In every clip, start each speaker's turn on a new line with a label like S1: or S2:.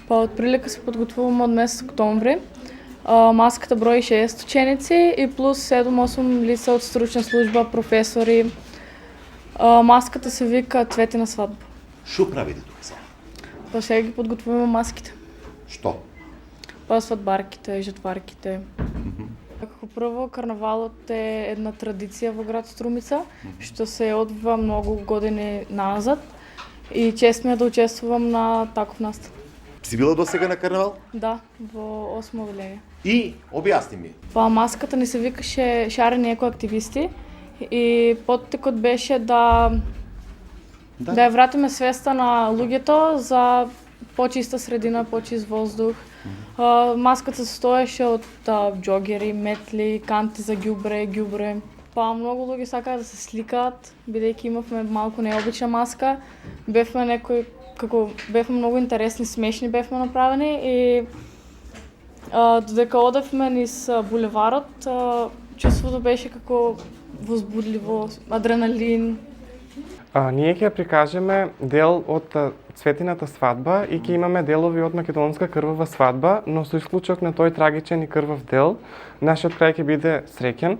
S1: Па отприлика се подготвуваме од месец октомври. Маската брои 6 ученици и плюс 7-8 лица од стручна служба, професори. Маската се вика Цвети на свадба.
S2: Што правите тука сега?
S1: Па сега ги подготвуваме маските.
S2: Што?
S1: Па свадбарките, жетварките. Како прво, карнавалот е една традиција во град Струмица, што се одвива многу години назад и чест ми е да учествувам на таков настан.
S2: Си била досега на карнавал?
S1: Да, во 8 одделение.
S2: И објасни ми.
S1: Па маската ни се викаше Шарени екоактивисти и поттекот беше да ја вратиме свеста на луѓето за почиста средина, почист воздух. Маската се состоеше од џогери, метли, канти за ѓубре. Па многу луѓе сакаа да се сликаат, бидејќи имавме малку необична маска. Бевме многу интересни, смешни бевме направени и додека одевме низ булеварот, чувството беше како возбудливо, адреналин.
S3: Ние ќе прикажеме дел од Цветината свадба и ќе имаме делови од Македонска крвава свадба, но со исклучок на тој трагичен и крвав дел, нашиот крај ќе биде среќен.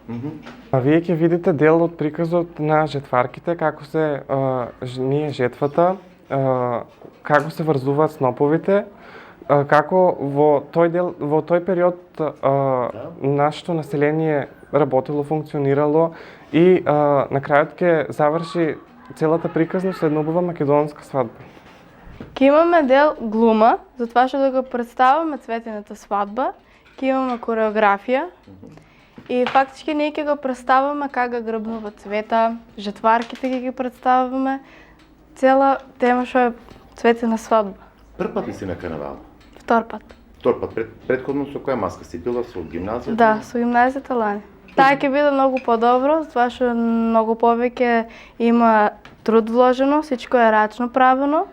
S3: Вие ќе видите дел од приказот на жетварките, како се ние жетвата, како се врзуваат сноповите, како во тој период нашето население работело, функционирало и на крајот ќе заврши целата приказност една убава македонска свадба.
S4: Ќе имаме дел глума, затоа што да го представаме Цветината свадба, ќе имаме кореографија и фактички ние ќе го представаме как го грбнува Цвета, жетварките ќе ги представаме, цела тема што е Цветина свадба.
S2: Прв пат ли си на карнавал?
S4: Втор пат.
S2: Втор пат. Предходно со која маска си била? Со гимназијата?
S4: Да, со гимназијата лани. Таа ќе биде многу подобро, затоа што многу повеќе има труд вложено, всичко е рачно правено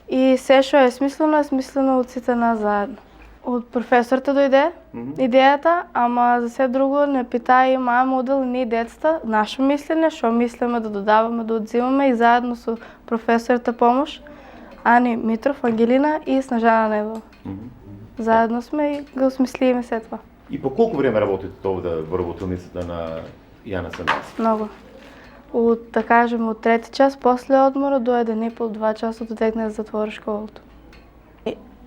S4: и се што е смислено од сите нас заедно. Од професорите дојде идејата, ама за се друго не питаа и модел и ние децата, наше мислење, што мислиме да додаваме, да одзимаме и заедно со професорите помош, Ани Митров, Ангелина и Снежана Недова. Заедно сме и го осмислиме се това.
S2: И по колку време работите овде во работилницата на Јана Санас?
S4: Много. Од, да кажем, од 3 час после одмора до 1,5-2 часа дотегне да затвори школото.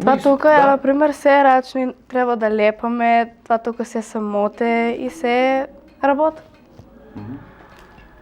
S4: Това тука е, например, се рачни, треба да лепаме, това тука се самоте и се работа.